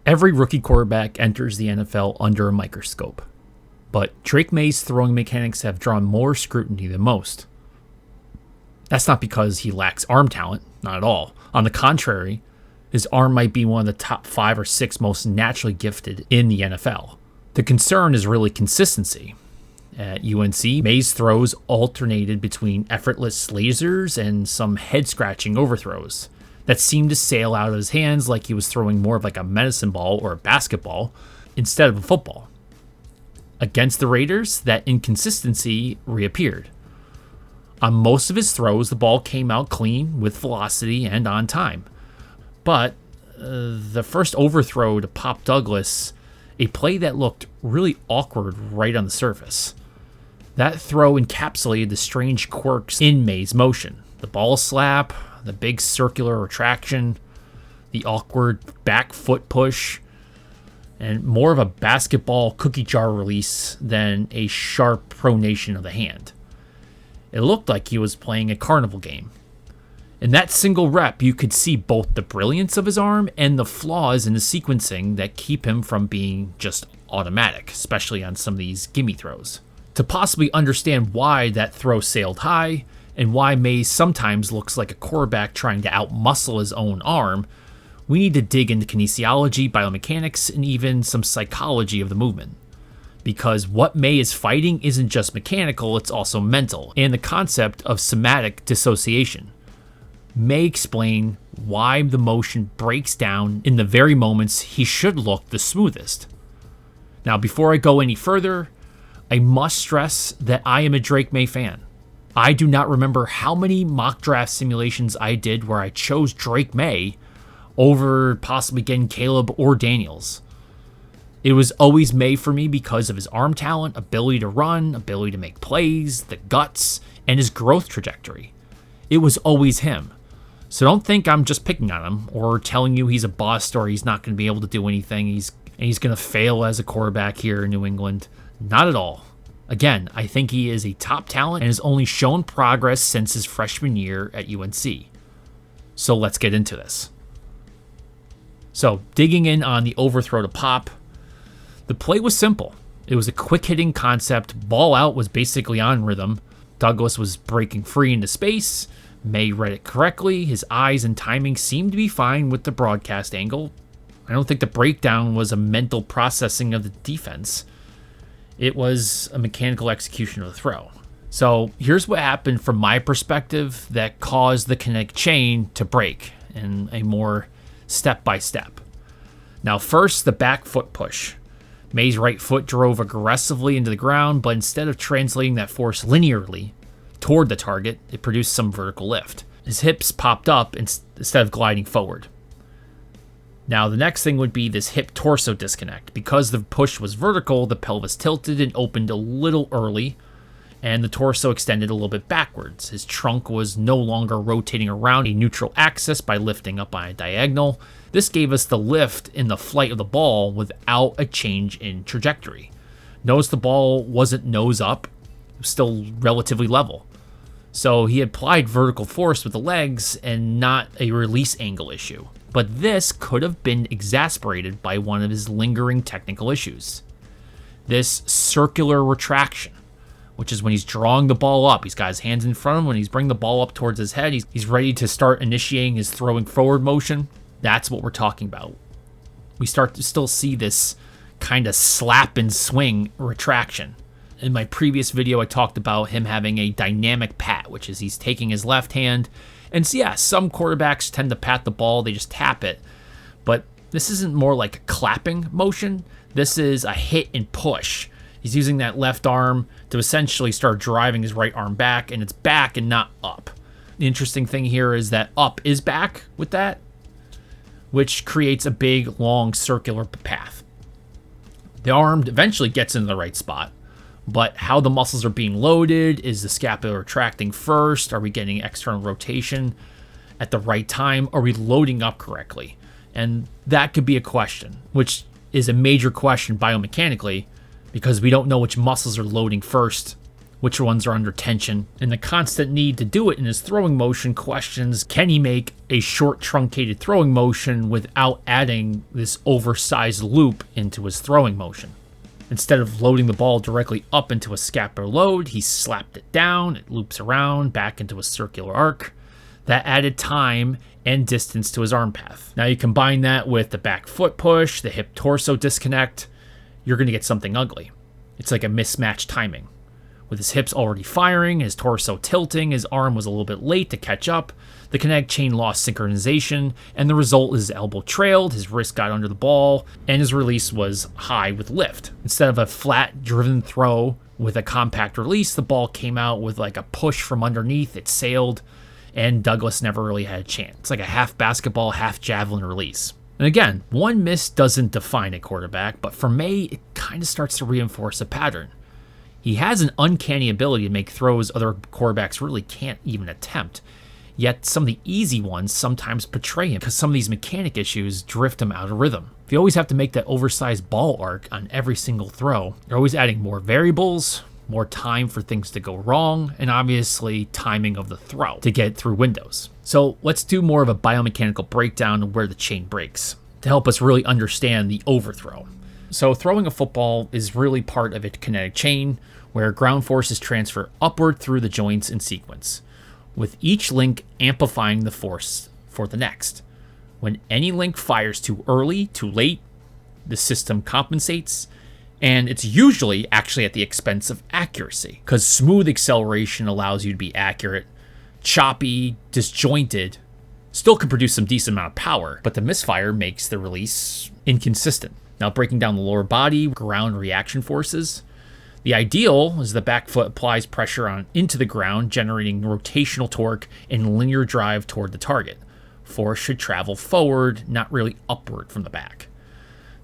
Every rookie quarterback enters the NFL under a microscope, but Drake Maye's throwing mechanics have drawn more scrutiny than most. That's not because he lacks arm talent, not at all. On the contrary, his arm might be one of the top 5 or 6 most naturally gifted in the NFL. The concern is really consistency. At UNC, Maye's throws alternated between effortless lasers and some head-scratching overthrows that seemed to sail out of his hands like he was throwing more of like a medicine ball or a basketball instead of a football. Against the Raiders, that inconsistency reappeared. On most of his throws, the ball came out clean with velocity and on time. But the first overthrow to Pop Douglas, a play that looked really awkward right on the surface. That throw encapsulated the strange quirks in Maye's motion. The ball slap, the big circular retraction, the awkward back foot push, and more of a basketball cookie jar release than a sharp pronation of the hand. It looked like he was playing a carnival game. In that single rep, you could see both the brilliance of his arm and the flaws in the sequencing that keep him from being just automatic, especially on some of these gimme throws. To possibly understand why that throw sailed high, and why Maye sometimes looks like a quarterback trying to outmuscle his own arm, we need to dig into kinesiology, biomechanics, and even some psychology of the movement. Because what Maye is fighting isn't just mechanical, it's also mental, and the concept of somatic dissociation. Maye explain why the motion breaks down in the very moments he should look the smoothest. Now, before I go any further, I must stress that I am a Drake Maye fan. I do not remember how many mock draft simulations I did where I chose Drake Maye over possibly getting Caleb or Daniels. It was always Maye for me because of his arm talent, ability to run, ability to make plays, the guts, and his growth trajectory. It was always him. So don't think I'm just picking on him or telling you he's a bust or he's not going to be able to do anything. He's going to fail as a quarterback here in New England. Not at all. Again, I think he is a top talent and has only shown progress since his freshman year at UNC. So let's get into this. So digging in on the overthrow to Pop, the play was simple. It was a quick-hitting concept. Ball out was basically on rhythm. Douglas was breaking free into space. Maye read it correctly. His eyes and timing seemed to be fine with the broadcast angle. I don't think the breakdown was a mental processing of the defense. It was a mechanical execution of the throw. So here's what happened from my perspective that caused the kinetic chain to break in a more step-by-step. Now first, the back foot push. Maye's right foot drove aggressively into the ground, but instead of translating that force linearly toward the target, it produced some vertical lift. His hips popped up instead of gliding forward. Now, the next thing would be this hip-torso disconnect. Because the push was vertical, the pelvis tilted and opened a little early, and the torso extended a little bit backwards. His trunk was no longer rotating around a neutral axis by lifting up on a diagonal. This gave us the lift in the flight of the ball without a change in trajectory. Notice the ball wasn't nose up, it was still relatively level. So he applied vertical force with the legs and not a release angle issue. But this could have been exacerbated by one of his lingering technical issues. This circular retraction, which is when he's drawing the ball up. He's got his hands in front of him. When he's bringing the ball up towards his head, he's ready to start initiating his throwing forward motion. That's what we're talking about. We start to still see this kind of slap and swing retraction. In my previous video, I talked about him having a dynamic pat, which is he's taking his left hand. And so, yeah, some quarterbacks tend to pat the ball, they just tap it. But this isn't more like a clapping motion. This is a hit and push. He's using that left arm to essentially start driving his right arm back, and it's back and not up. The interesting thing here is that up is back with that, which creates a big, long, circular path. The arm eventually gets into the right spot. But how the muscles are being loaded, is the scapula retracting first? Are we getting external rotation at the right time? Are we loading up correctly? And that could be a question, which is a major question biomechanically because we don't know which muscles are loading first which ones are under tension, and the constant need to do it in his throwing motion questions, can he make a short truncated throwing motion without adding this oversized loop into his throwing motion? Instead of loading the ball directly up into a scapular load, he slapped it down, it loops around, back into a circular arc. That added time and distance to his arm path. Now you combine that with the back foot push, the hip-torso disconnect, you're going to get something ugly. It's like a mismatched timing. With his hips already firing, his torso tilting, his arm was a little bit late to catch up, the kinetic chain lost synchronization, and the result is his elbow trailed, his wrist got under the ball, and his release was high with lift. Instead of a flat, driven throw with a compact release, the ball came out with like a push from underneath, it sailed, and Douglas never really had a chance. It's like a half basketball, half javelin release. And again, one miss doesn't define a quarterback, but for Maye, it kind of starts to reinforce a pattern. He has an uncanny ability to make throws other quarterbacks really can't even attempt. Yet some of the easy ones sometimes betray him because some of these mechanic issues drift him out of rhythm. If you always have to make that oversized ball arc on every single throw, you're always adding more variables, more time for things to go wrong, and obviously timing of the throw to get through windows. So let's do more of a biomechanical breakdown of where the chain breaks to help us really understand the overthrow. So throwing a football is really part of a kinetic chain where ground forces transfer upward through the joints in sequence, with each link amplifying the force for the next. When any link fires too early, too late, the system compensates, and it's usually actually at the expense of accuracy, because smooth acceleration allows you to be accurate. Choppy, disjointed, still can produce some decent amount of power, but the misfire makes the release inconsistent. Now, breaking down the lower body, ground reaction forces. The ideal is the back foot applies pressure into the ground, generating rotational torque and linear drive toward the target. Force should travel forward, not really upward from the back.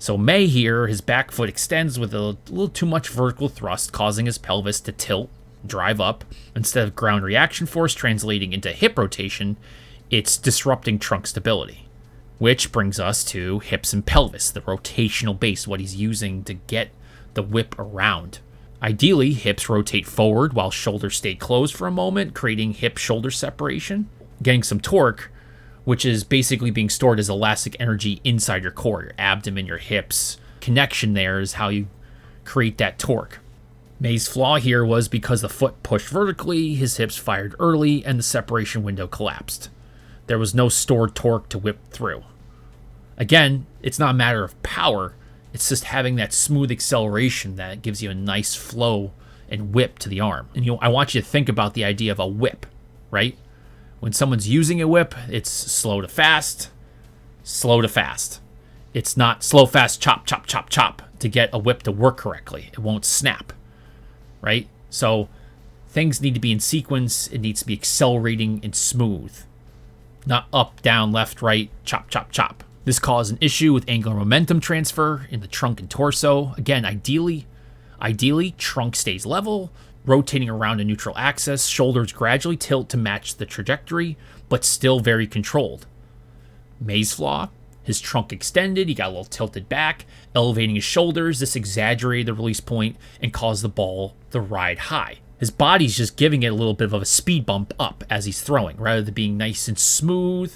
So Maye here, his back foot extends with a little too much vertical thrust, causing his pelvis to tilt, drive up. Instead of ground reaction force translating into hip rotation, it's disrupting trunk stability. Which brings us to hips and pelvis, the rotational base, what he's using to get the whip around. Ideally, hips rotate forward while shoulders stay closed for a moment, creating hip-shoulder separation, getting some torque, which is basically being stored as elastic energy inside your core, your abdomen, your hips. Connection there is how you create that torque. Maye's flaw here was because the foot pushed vertically, his hips fired early, and the separation window collapsed. There was no stored torque to whip through. Again, it's not a matter of power, it's just having that smooth acceleration that gives you a nice flow and whip to the arm. And I want you to think about the idea of a whip, right? When someone's using a whip, it's slow to fast, slow to fast. It's not slow, fast, chop, chop, chop, chop to get a whip to work correctly. It won't snap, right? So things need to be in sequence. It needs to be accelerating and smooth, not up, down, left, right, chop, chop, chop. This caused an issue with angular momentum transfer in the trunk and torso. Again, ideally, trunk stays level, rotating around a neutral axis, shoulders gradually tilt to match the trajectory, but still very controlled. Maye's flaw, his trunk extended, he got a little tilted back, elevating his shoulders. This exaggerated the release point and caused the ball to ride high. His body's just giving it a little bit of a speed bump up as he's throwing, rather than being nice and smooth.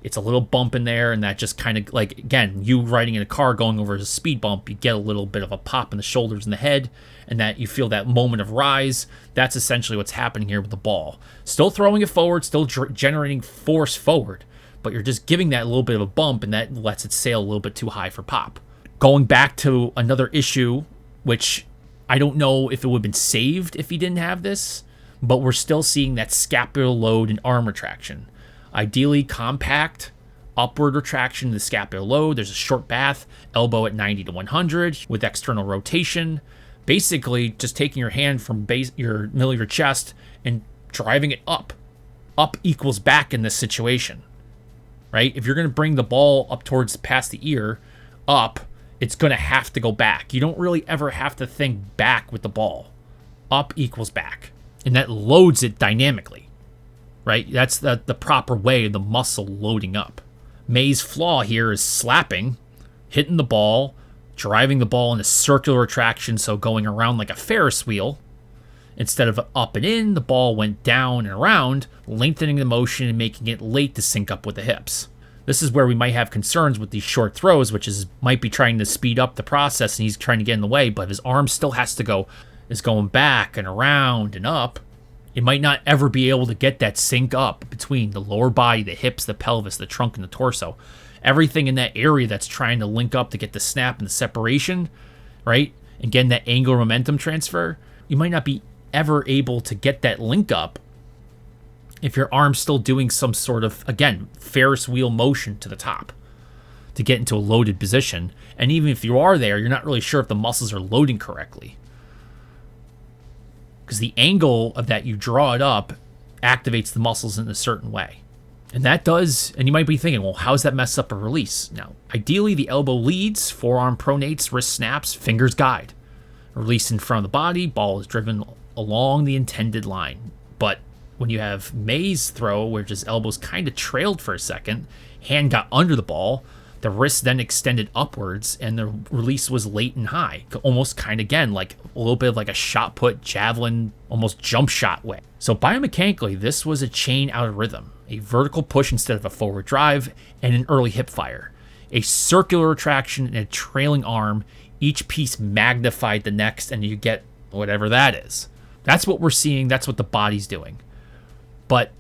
It's a little bump in there, and that just kind of, like, again, you riding in a car going over a speed bump, you get a little bit of a pop in the shoulders and the head, and that you feel that moment of rise. That's essentially what's happening here with the ball. Still throwing it forward, still generating force forward, but you're just giving that a little bit of a bump, and that lets it sail a little bit too high for pop. Going back to another issue, which I don't know if it would have been saved if he didn't have this, but we're still seeing that scapular load and arm retraction. Ideally compact, upward retraction of the scapular load. There's a short bath, elbow at 90 to 100 with external rotation. Basically, just taking your hand from your middle of your chest and driving it up. Up equals back in this situation, right? If you're going to bring the ball up towards past the ear, up, it's going to have to go back. You don't really ever have to think back with the ball. Up equals back. And that loads it dynamically. Right? That's the proper way of the muscle loading up. Maye's flaw here is slapping, hitting the ball, driving the ball in a circular retraction, so going around like a Ferris wheel, Instead of up and in, the ball went down and around, lengthening the motion and making it late to sync up with the hips. This is where we might have concerns with these short throws, which is might be trying to speed up the process and he's trying to get in the way, but his arm still has to go, is going back and around and up. It might not ever be able to get that sync up between the lower body, the hips, the pelvis, the trunk, and the torso. Everything in that area that's trying to link up to get the snap and the separation, right? And getting that angular momentum transfer, you might not be ever able to get that link up if your arm's still doing some sort of, again, Ferris wheel motion to the top to get into a loaded position. And even if you are there, you're not really sure if the muscles are loading correctly. Because the angle of that you draw it up activates the muscles in a certain way. And that does, and you might be thinking, well, how does that mess up a release? Now, ideally, the elbow leads, forearm pronates, wrist snaps, fingers guide. Release in front of the body, ball is driven along the intended line. But when you have Maye's throw, where his elbows kind of trailed for a second, hand got under the ball, the wrist then extended upwards, and the release was late and high. Almost kind of, again, like a little bit of like a shot put, javelin, almost jump shot way. So biomechanically, this was a chain out of rhythm. A vertical push instead of a forward drive, and an early hip fire. A circular retraction and a trailing arm, each piece magnified the next, and you get whatever that is. That's what we're seeing, that's what the body's doing. But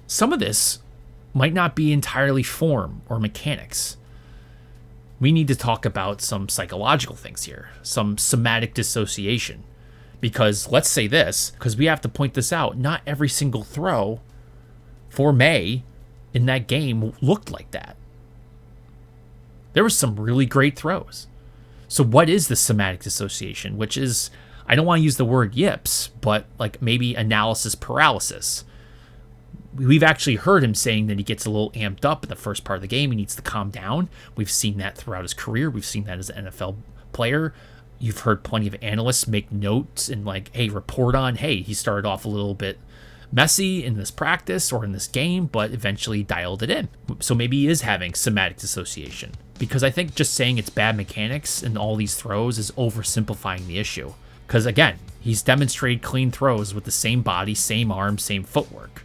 some of this might not be entirely form or mechanics. We need to talk about some psychological things here, some somatic dissociation. Because let's say this, because we have to point this out, not every single throw for Maye in that game looked like that. There were some really great throws. So what is the somatic dissociation? Which is, I don't want to use the word yips, but like maybe analysis paralysis. We've actually heard him saying that he gets a little amped up in the first part of the game. He needs to calm down. We've seen that throughout his career. We've seen that as an NFL player. You've heard plenty of analysts make notes and like, hey, report on, hey, he started off a little bit messy in this practice or in this game, but eventually dialed it in. So maybe he is having somatic dissociation. Because I think just saying it's bad mechanics and all these throws is oversimplifying the issue. Because again, he's demonstrated clean throws with the same body, same arm, same footwork.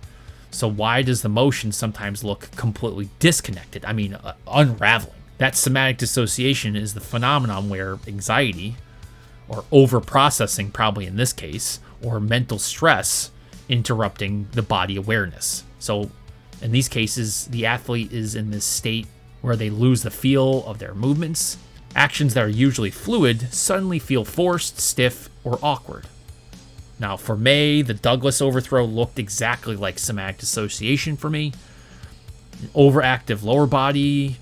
So why does the motion sometimes look completely disconnected? I mean, unraveling. That somatic dissociation is the phenomenon where anxiety, or overprocessing probably in this case, or mental stress interrupting the body awareness. So in these cases, the athlete is in this state where they lose the feel of their movements. Actions that are usually fluid suddenly feel forced, stiff, or awkward. Now for Maye, the Douglas overthrow looked exactly like somatic dissociation for me. An overactive lower body.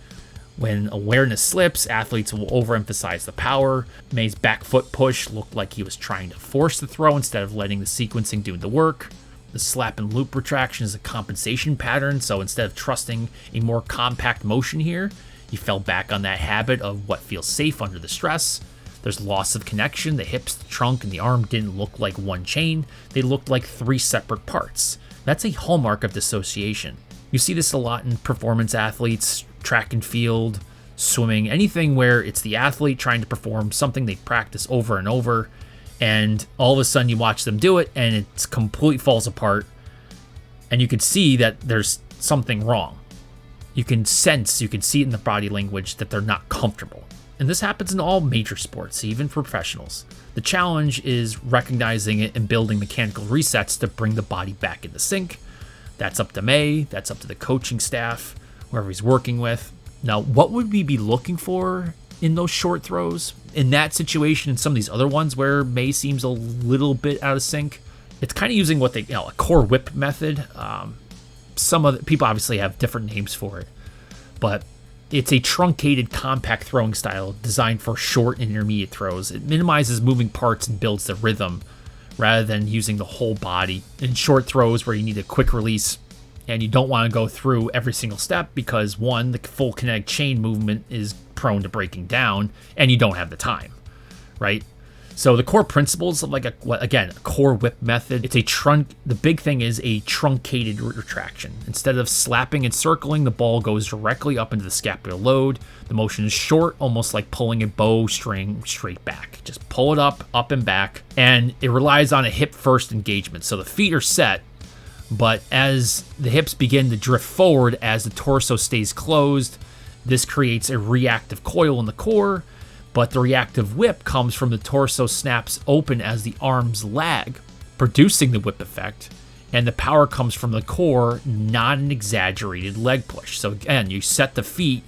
When awareness slips, athletes will overemphasize the power. Maye's back foot push looked like he was trying to force the throw instead of letting the sequencing do the work. The slap and loop retraction is a compensation pattern, so instead of trusting a more compact motion here, he fell back on that habit of what feels safe under the stress. There's loss of connection. The hips, the trunk, and the arm didn't look like one chain. They looked like three separate parts. That's a hallmark of dissociation. You see this a lot in performance athletes, track and field, swimming, anything where it's the athlete trying to perform something they practice over and over, and all of a sudden you watch them do it and it completely falls apart, and you can see that there's something wrong. You can sense, you can see it in the body language that they're not comfortable. And this happens in all major sports, even for professionals. The challenge is recognizing it and building mechanical resets to bring the body back into sync. That's up to Maye, that's up to the coaching staff, whoever he's working with. Now, what would we be looking for in those short throws? In that situation and some of these other ones where Maye seems a little bit out of sync, it's kind of using what they, a core whip method. Some of the people obviously have different names for it, but it's a truncated, compact throwing style designed for short and intermediate throws. It minimizes moving parts and builds the rhythm rather than using the whole body. In short throws where you need a quick release and you don't want to go through every single step because one, the full kinetic chain movement is prone to breaking down and you don't have the time, right? So the core principles of a core whip method, the big thing is a truncated retraction. Instead of slapping and circling, the ball goes directly up into the scapular load. The motion is short, almost like pulling a bow string straight back. Just pull it up and back, and it relies on a hip first engagement. So the feet are set, but as the hips begin to drift forward as the torso stays closed, this creates a reactive coil in the core. But the reactive whip comes from the torso snaps open as the arms lag, producing the whip effect, and the power comes from the core, not an exaggerated leg push. So again, you set the feet,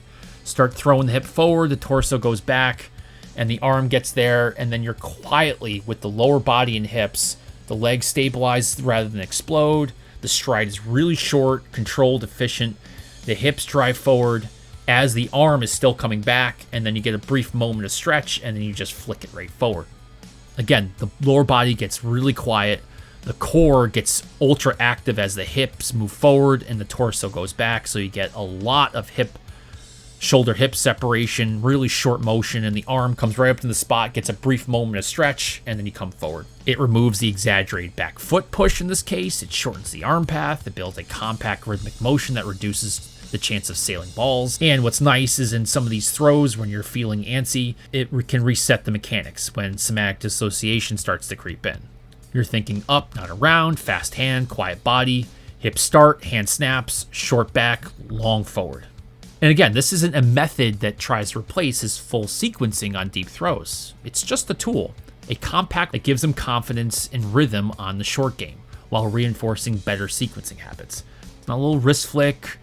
start throwing the hip forward, the torso goes back, and the arm gets there, and then you're quietly, with the lower body and hips, the legs stabilize rather than explode, the stride is really short, controlled, efficient, the hips drive forward, as the arm is still coming back, and then you get a brief moment of stretch, and then you just flick it right forward. Again, the lower body gets really quiet, the core gets ultra active as the hips move forward and the torso goes back, so you get a lot of shoulder-hip separation, really short motion, and the arm comes right up to the spot, gets a brief moment of stretch, and then you come forward. It removes the exaggerated back foot push in this case, it shortens the arm path, it builds a compact rhythmic motion that reduces the chance of sailing balls. And what's nice is in some of these throws, when you're feeling antsy, it can reset the mechanics when somatic dissociation starts to creep in. You're thinking up, not around, fast hand, quiet body, hip start, hand snaps, short back, long forward. And again, this isn't a method that tries to replace his full sequencing on deep throws. It's just a tool, a compact that gives him confidence and rhythm on the short game, while reinforcing better sequencing habits. It's not a little wrist flick,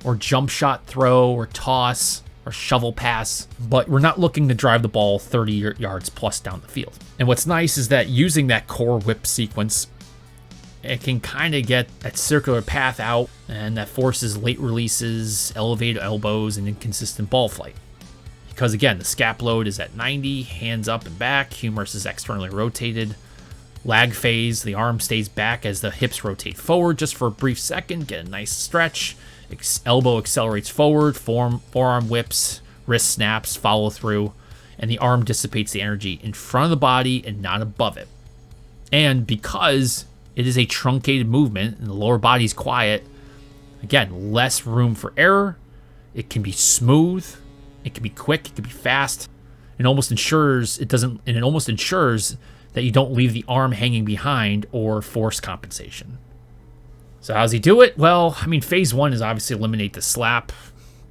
or jump shot throw, or toss, or shovel pass, but we're not looking to drive the ball 30 yards plus down the field. And what's nice is that using that core whip sequence, it can kind of get that circular path out, and that forces late releases, elevated elbows, and inconsistent ball flight. Because again, the scap load is at 90, hands up and back, humerus is externally rotated, lag phase, the arm stays back as the hips rotate forward just for a brief second, get a nice stretch, elbow accelerates forward, forearm whips, wrist snaps, follow through, and the arm dissipates the energy in front of the body and not above it. And because it is a truncated movement and the lower body's quiet, again, less room for error. It can be smooth, it can be quick, it can be fast. It almost ensures that you don't leave the arm hanging behind or force compensation. So how's he do it? Well, I mean, phase one is obviously eliminate the slap,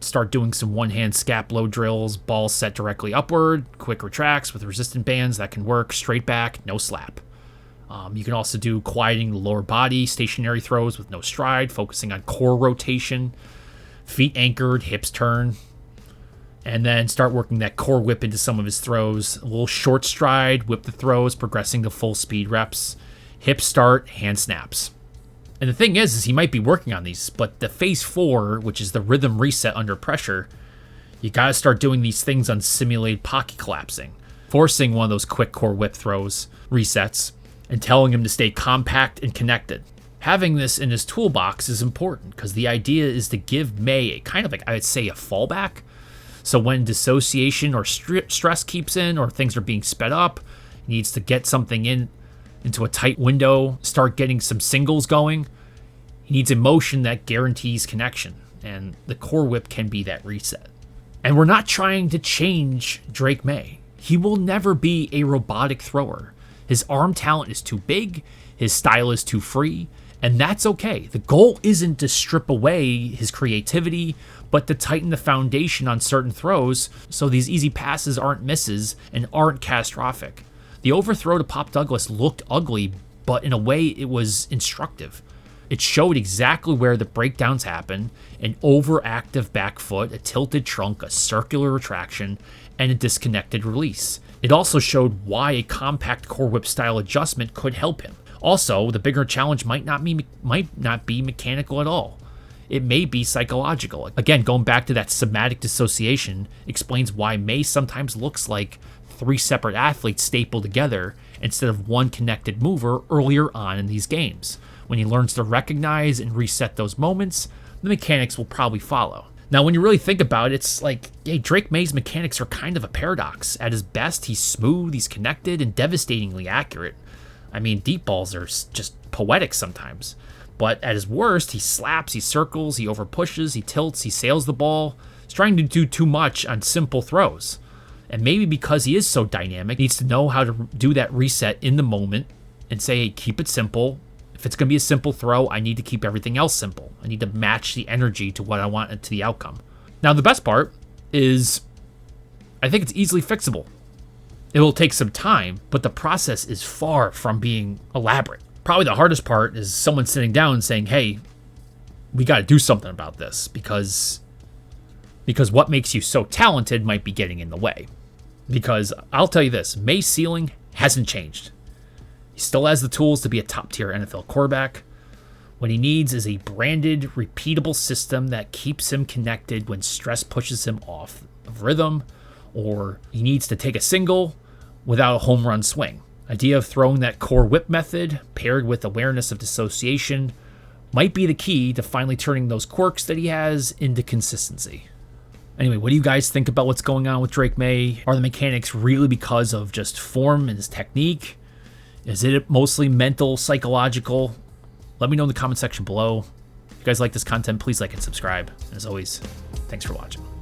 start doing some one-hand scap load drills, ball set directly upward, quick retracts with resistant bands, that can work, straight back, no slap. You can also do quieting the lower body, stationary throws with no stride, focusing on core rotation, feet anchored, hips turn, and then start working that core whip into some of his throws. A little short stride, whip the throws, progressing to full speed reps, hip start, hand snaps. And the thing is he might be working on these, but the phase 4, which is the rhythm reset under pressure, you got to start doing these things on simulated pocket collapsing, forcing one of those quick core whip throws, resets, and telling him to stay compact and connected. Having this in his toolbox is important because the idea is to give Maye a kind of like, I would say, a fallback. So when dissociation or stress keeps in or things are being sped up, he needs to get something into a tight window, start getting some singles going. He needs a motion that guarantees connection, and the core whip can be that reset. And we're not trying to change Drake Maye. He will never be a robotic thrower. His arm talent is too big, his style is too free, and that's okay. The goal isn't to strip away his creativity, but to tighten the foundation on certain throws so these easy passes aren't misses and aren't catastrophic. The overthrow to Pop Douglas looked ugly, but in a way it was instructive. It showed exactly where the breakdowns happen: an overactive back foot, a tilted trunk, a circular retraction, and a disconnected release. It also showed why a compact core whip style adjustment could help him. Also, the bigger challenge might not be mechanical at all. It may be psychological. Again, going back to that somatic dissociation explains why Maye sometimes looks like 3 separate athletes stapled together instead of one connected mover earlier on in these games. When he learns to recognize and reset those moments, the mechanics will probably follow. Now, when you really think about it, it's like, hey, Drake Maye's mechanics are kind of a paradox. At his best, he's smooth, he's connected, and devastatingly accurate. I mean, deep balls are just poetic sometimes. But at his worst, he slaps, he circles, he overpushes, he tilts, he sails the ball. He's trying to do too much on simple throws. And maybe because he is so dynamic, he needs to know how to do that reset in the moment and say, hey, keep it simple. If it's going to be a simple throw, I need to keep everything else simple. I need to match the energy to what I want to the outcome. Now, the best part is I think it's easily fixable. It will take some time, but the process is far from being elaborate. Probably the hardest part is someone sitting down and saying, hey, we got to do something about this because what makes you so talented might be getting in the way. Because I'll tell you this, Maye's ceiling hasn't changed. He still has the tools to be a top-tier NFL quarterback. What he needs is a branded, repeatable system that keeps him connected when stress pushes him off of rhythm, or he needs to take a single without a home run swing. Idea of throwing that core whip method paired with awareness of dissociation might be the key to finally turning those quirks that he has into consistency. Anyway, what do you guys think about what's going on with Drake Maye? Are the mechanics really because of just form and his technique? Is it mostly mental, psychological? Let me know in the comment section below. If you guys like this content, please like and subscribe. And as always, thanks for watching.